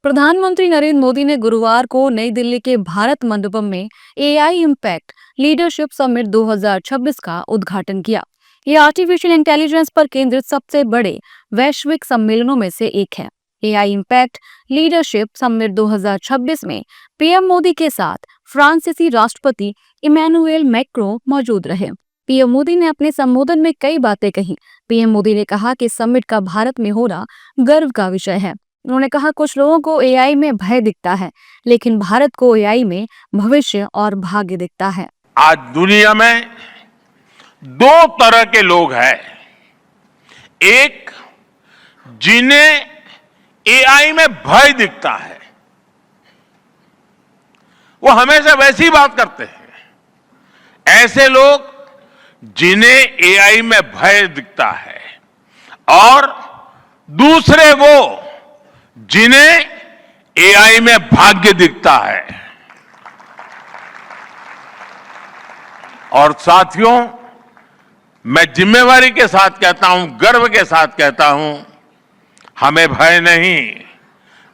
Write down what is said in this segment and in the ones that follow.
प्रधानमंत्री नरेंद्र मोदी ने गुरुवार को नई दिल्ली के भारत मंडपम में एआई इम्पैक्ट लीडरशिप समिट 2026 का उद्घाटन किया। ये आर्टिफिशियल इंटेलिजेंस पर केंद्रित सबसे बड़े वैश्विक सम्मेलनों में से एक है। एआई इम्पैक्ट लीडरशिप समिट 2026 में पीएम मोदी के साथ फ्रांसीसी राष्ट्रपति इमैनुएल मैक्रों मौजूद रहे। पीएम मोदी ने अपने संबोधन में कई बातें कही। पीएम मोदी ने कहा कि समिट का भारत में होना गर्व का विषय है। उन्होंने कहा कुछ लोगों को एआई में भय दिखता है, लेकिन भारत को एआई में भविष्य और भाग्य दिखता है। आज दुनिया में दो तरह के लोग हैं। एक, जिन्हें एआई में भय दिखता है, वो हमेशा वैसी बात करते हैं। ऐसे लोग जिन्हें एआई में भय दिखता है, और दूसरे वो जिन्हें एआई में भाग्य दिखता है। और साथियों, मैं जिम्मेवारी के साथ कहता हूं, गर्व के साथ कहता हूं, हमें भय नहीं,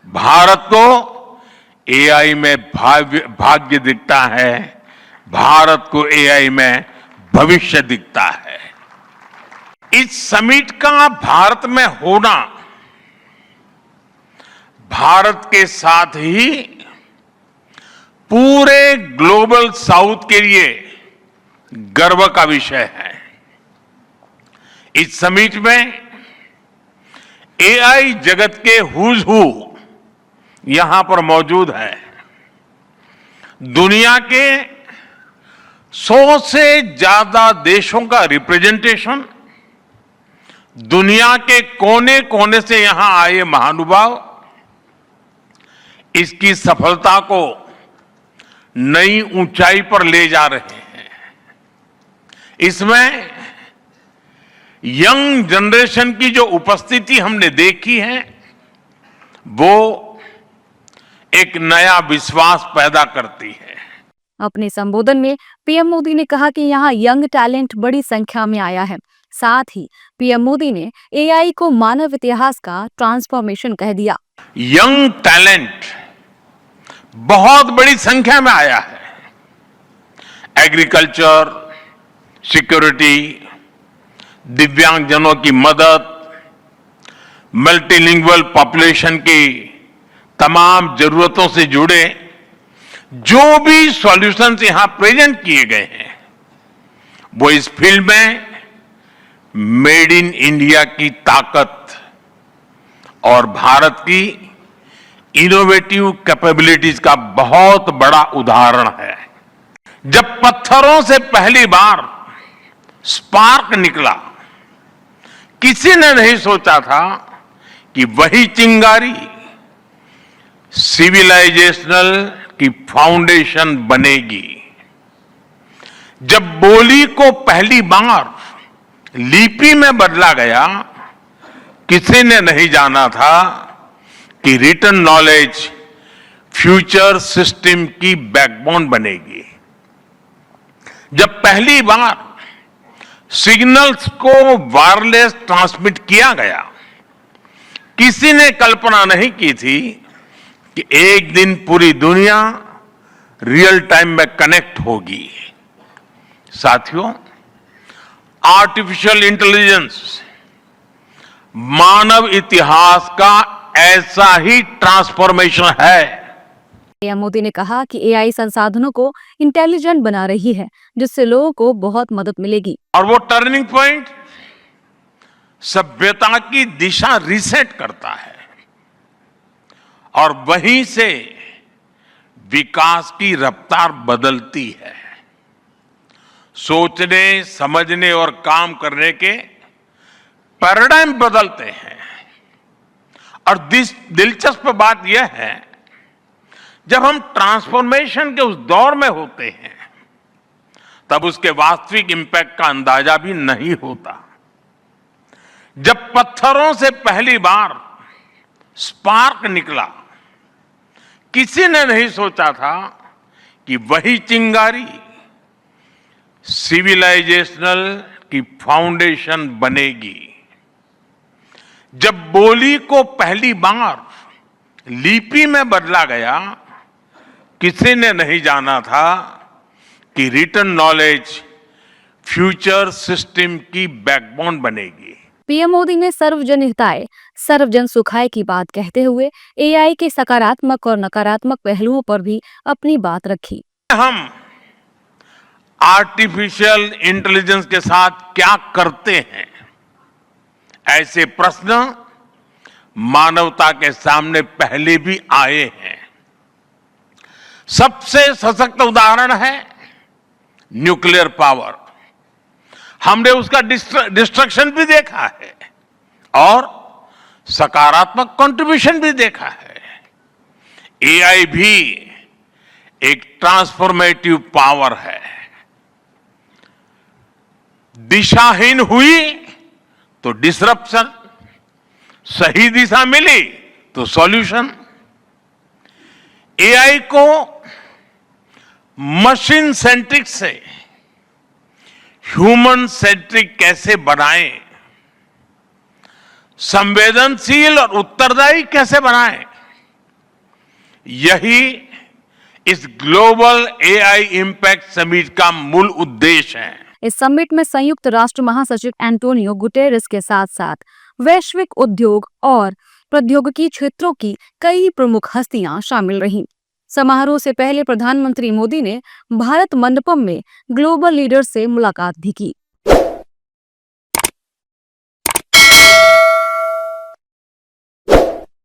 भारत को एआई में भाग्य दिखता है, भारत को एआई में भविष्य दिखता है। इस समिट का भारत में होना भारत के साथ ही पूरे ग्लोबल साउथ के लिए गर्व का विषय है। इस समिट में एआई जगत के हुज हू यहां पर मौजूद है। दुनिया के 100 से ज्यादा देशों का रिप्रेजेंटेशन, दुनिया के कोने कोने से यहां आए महानुभाव इसकी सफलता को नई ऊंचाई पर ले जा रहे हैं। इसमें यंग जनरेशन की जो उपस्थिति हमने देखी है, वो एक नया विश्वास पैदा करती है। अपने संबोधन में पीएम मोदी ने कहा कि यहाँ यंग टैलेंट बड़ी संख्या में आया है। साथ ही पीएम मोदी ने एआई को मानव इतिहास का ट्रांसफॉर्मेशन कह दिया। यंग टैलेंट बहुत बड़ी संख्या में आया है। एग्रीकल्चर, सिक्योरिटी, दिव्यांगजनों की मदद, मल्टीलिंगुअल पॉपुलेशन की तमाम जरूरतों से जुड़े जो भी सॉल्यूशंस यहां प्रेजेंट किए गए हैं, वो इस फील्ड में मेड इन इंडिया की ताकत और भारत की इनोवेटिव कैपेबिलिटीज का बहुत बड़ा उदाहरण है। जब पत्थरों से पहली बार स्पार्क निकला, किसी ने नहीं सोचा था कि वही चिंगारी सिविलाइजेशनल की फाउंडेशन बनेगी। जब बोली को पहली बार लिपि में बदला गया, किसी ने नहीं जाना था कि रिटन नॉलेज फ्यूचर सिस्टम की बैकबोन बनेगी। जब पहली बार सिग्नल्स को वायरलेस ट्रांसमिट किया गया, किसी ने कल्पना नहीं की थी कि एक दिन पूरी दुनिया रियल टाइम में कनेक्ट होगी। साथियों, आर्टिफिशियल इंटेलिजेंस मानव इतिहास का ऐसा ही ट्रांसफॉर्मेशन है। पीएम मोदी ने कहा कि एआई संसाधनों को इंटेलिजेंट बना रही है, जिससे लोगों को बहुत मदद मिलेगी। और वो टर्निंग पॉइंट सभ्यता की दिशा रीसेट करता है, और वहीं से विकास की रफ्तार बदलती है। सोचने, समझने और काम करने के पैराडाइम बदलते हैं। और दिलचस्प बात यह है, जब हम ट्रांसफॉर्मेशन के उस दौर में होते हैं, तब उसके वास्तविक इंपैक्ट का अंदाजा भी नहीं होता। जब पत्थरों से पहली बार स्पार्क निकला, किसी ने नहीं सोचा था कि वही चिंगारी सिविलाइजेशनल की फाउंडेशन बनेगी। जब बोली को पहली बार लिपि में बदला गया। किसी ने नहीं जाना था कि रिटन नॉलेज फ्यूचर सिस्टम की बैकबोन बनेगी। पीएम मोदी ने सर्वजन हिताय सर्वजन सुखाय की बात कहते हुए एआई के सकारात्मक और नकारात्मक पहलुओं पर भी अपनी बात रखी। हम आर्टिफिशियल इंटेलिजेंस के साथ क्या करते हैं, ऐसे प्रश्न मानवता के सामने पहले भी आए हैं। सबसे सशक्त उदाहरण है न्यूक्लियर पावर। हमने उसका डिस्ट्रक्शन भी देखा है और सकारात्मक कंट्रीब्यूशन भी देखा है। एआई भी एक ट्रांसफॉर्मेटिव पावर है। दिशाहीन हुई तो डिसरप्शन, सही दिशा मिली तो सॉल्यूशन। एआई को मशीन सेंट्रिक से ह्यूमन सेंट्रिक कैसे बनाएं, संवेदनशील और उत्तरदायी कैसे बनाएं, यही इस ग्लोबल एआई इंपैक्ट समिट का मूल उद्देश्य है। इस समिट में संयुक्त राष्ट्र महासचिव एंटोनियो गुटेरेस के साथ साथ वैश्विक उद्योग और प्रौद्योगिकी क्षेत्रों की कई प्रमुख हस्तियां शामिल रहीं। समारोह से पहले प्रधानमंत्री मोदी ने भारत मंडपम में ग्लोबल लीडर से मुलाकात भी की।